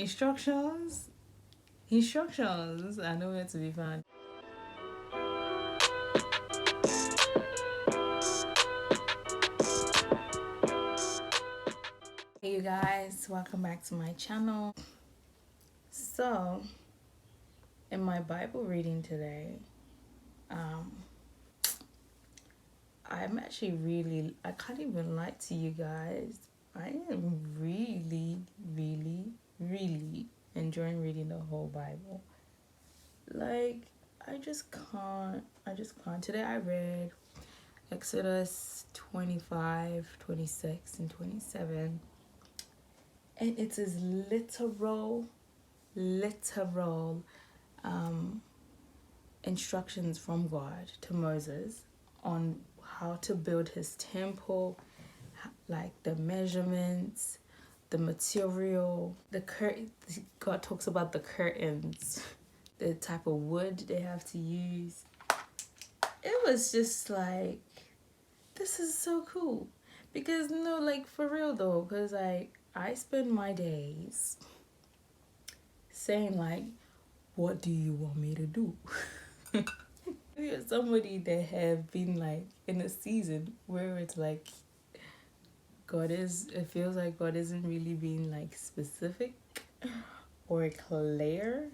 Instructions. I know where to be found. Hey you guys, welcome back to my channel. So, in my Bible reading today, um, I can't even lie to you guys. I am really enjoying reading the whole Bible. Like, I just can't. Today I read Exodus 25, 26, and 27. And it is literal instructions from God to Moses on how to build his temple, like the measurements, the material, the curtain. God talks about the curtains, the type of wood they have to use. It was just like, this is so cool. Because no, like for real though, because I spend my days saying like, what do you want me to do? You're somebody that have been like in a season where it's like it feels like God isn't really being like specific or clear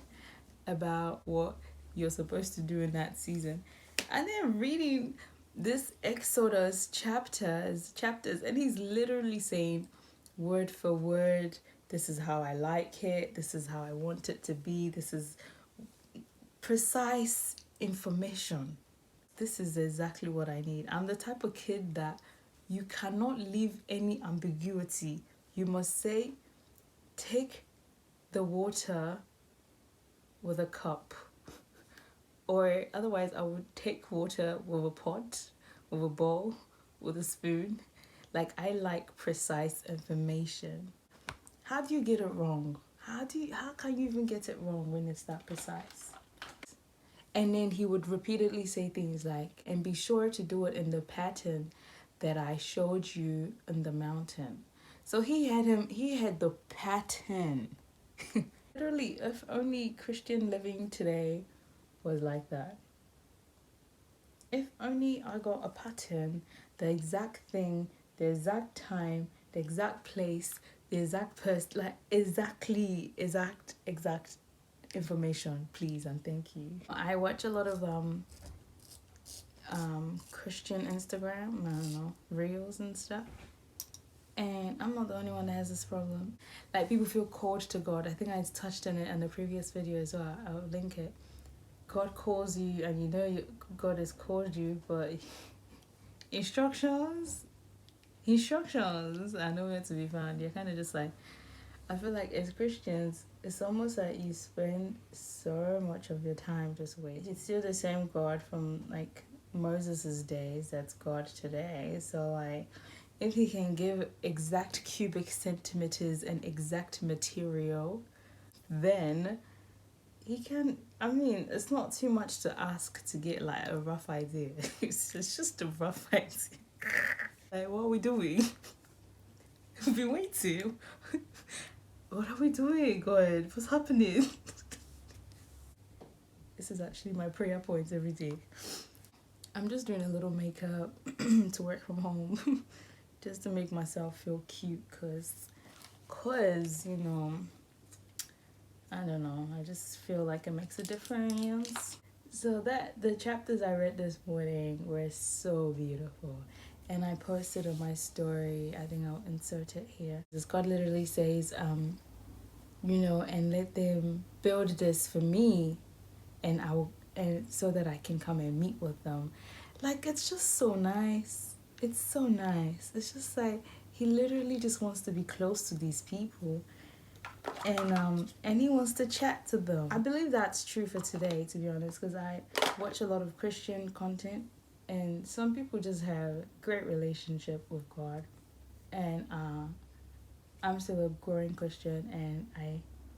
about what you're supposed to do in that season. And then reading this Exodus chapters, and he's literally saying word for word, this is how I like it, this is how I want it to be, this is precise information. This is exactly what I need. I'm the type of kid that you cannot leave any ambiguity. You must say, take the water with a cup. Or otherwise, I would take water with a pot, with a bowl, with a spoon. Like, I like precise information. How do you get it wrong? How can you even get it wrong when it's that precise? And then he would repeatedly say things like, and be sure to do it in the pattern that I showed you in the mountain. So he had the pattern. Literally, if only Christian living today was like that. If only I got a pattern, the exact thing, the exact time, the exact place, the exact person, like exact information, please and thank you. I watch a lot of Christian Instagram, I don't know, reels and stuff. And I'm not the only one that has this problem. Like, people feel called to God. I think I touched on it in the previous video as well. I'll link it. God calls you and you know God has called you, but instructions, I know where to be found. You're kind of just like, I feel like as Christians, it's almost like you spend so much of your time just waiting. It's still the same God from like Moses' days that's God today. So like, if he can give exact cubic centimeters and exact material, then he can. I mean, it's not too much to ask to get like a rough idea. It's just a rough idea. Like, what are we doing? We've been waiting. What are we doing, God? What's happening? This is actually my prayer point every day. I'm just doing a little makeup to work from home just to make myself feel cute cause you know, I don't know, I just feel like it makes a difference. So the chapters I read this morning were so beautiful, and I posted on my story. I think I'll insert it here. This God literally says, you know, and let them build this for me, and and so that I can come and meet with them. Like, it's just so nice. It's so nice. It's just like he literally just wants to be close to these people, and he wants to chat to them. I believe that's true for today, to be honest, because I watch a lot of Christian content, and some people just have a great relationship with God, and I'm still a growing Christian, and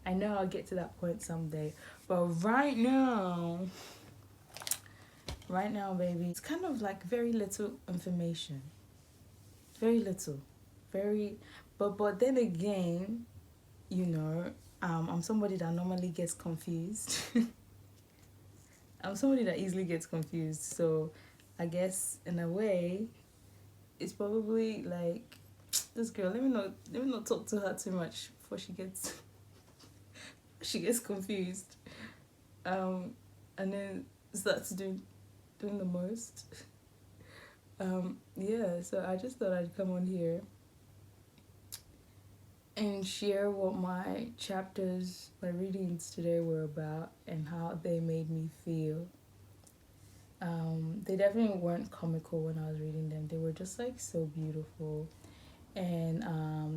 I know I'll get to that point someday. But right now, baby, it's kind of like very little information. Very little. Very, but then again, you know, I'm somebody that normally gets confused. I'm somebody that easily gets confused. So I guess in a way, it's probably like this girl. Let me not talk to her too much before she gets confused. And then starts doing the most. Yeah. So I just thought I'd come on here and share what my chapters, my readings today were about, and how they made me feel. They definitely weren't comical when I was reading them. They were just like so beautiful. And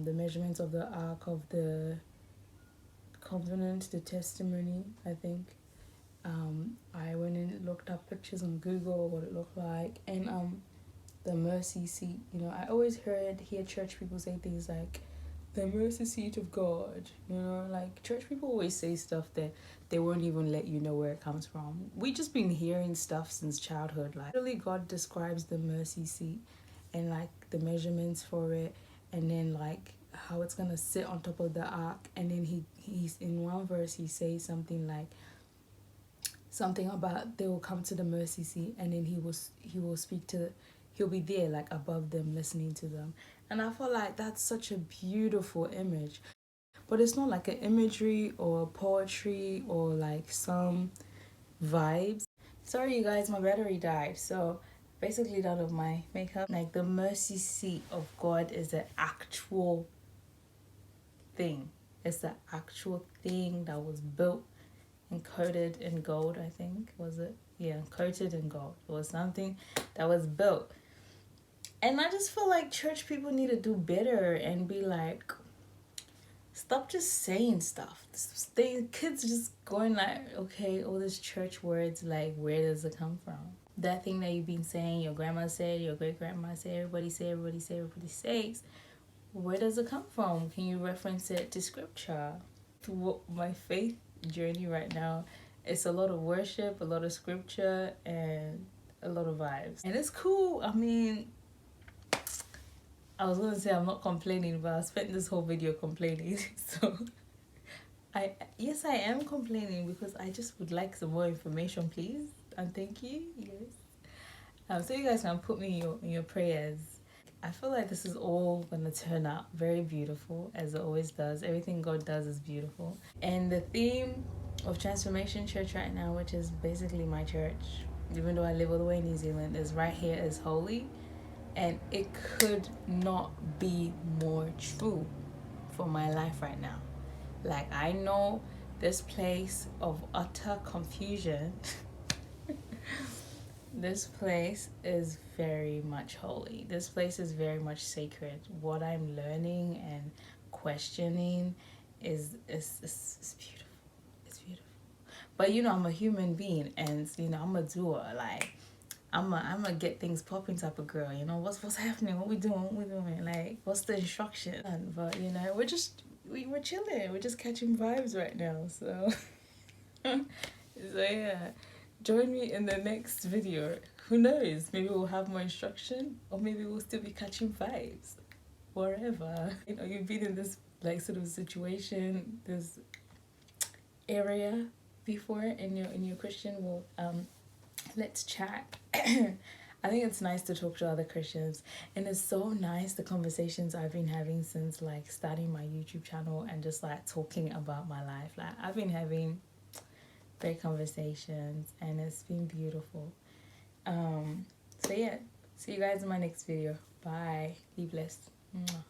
the measurements of the ark of the covenant, the testimony, I think. I went and looked up pictures on Google, what it looked like. And the mercy seat, I always hear church people say things like, the mercy seat of God, like church people always say stuff that they won't even let you know where it comes from. We just been hearing stuff since childhood, like really God describes the mercy seat and like the measurements for it, and then like how it's gonna sit on top of the ark. And then he's in one verse he says something like something about they will come to the mercy seat, and then he'll be there like above them listening to them. And I feel like that's such a beautiful image, but it's not like an imagery or poetry or like some vibes. Sorry you guys, my battery died, so basically done with my makeup. Like the mercy seat of God is the actual thing. It's the actual thing that was built and coated in gold, I think. Was it? Yeah, coated in gold. It was something that was built. And I just feel like church people need to do better and be like, stop just saying stuff. Kids just going like, okay, all these church words, like, where does it come from? That thing that you've been saying, your grandma said, your great grandma said, everybody says, where does it come from? Can you reference it to scripture? My faith journey right now, it's a lot of worship, a lot of scripture, and a lot of vibes. And it's cool. I mean, I was gonna say I'm not complaining, but I spent this whole video complaining. So yes, I am complaining because I just would like some more information, please, and thank you. Yes. So you guys can put me in your prayers. I feel like this is all gonna turn out very beautiful, as it always does. Everything God does is beautiful. And the theme of Transformation Church right now, which is basically my church, even though I live all the way in New Zealand, is right here is holy. And it could not be more true for my life right now. Like, I know this place of utter confusion this place is very much holy. This place is very much sacred. What I'm learning and questioning is beautiful. It's beautiful. But I'm a human being, and I'm a doer. Like, I'm a get things popping type of girl. What's happening? What we doing? Like, what's the instruction? But we're chilling. We're just catching vibes right now. So so yeah. Join me in the next video. Who knows? Maybe we'll have more instruction, or maybe we'll still be catching vibes. Wherever. You've been in this like sort of situation, this area before in your Christian walk. Let's chat. I think it's nice to talk to other Christians, and it's so nice the conversations I've been having since like starting my YouTube channel and just like talking about my life. Like, I've been having great conversations, and it's been beautiful. So yeah, see you guys in my next video. Bye. Be blessed. Mwah.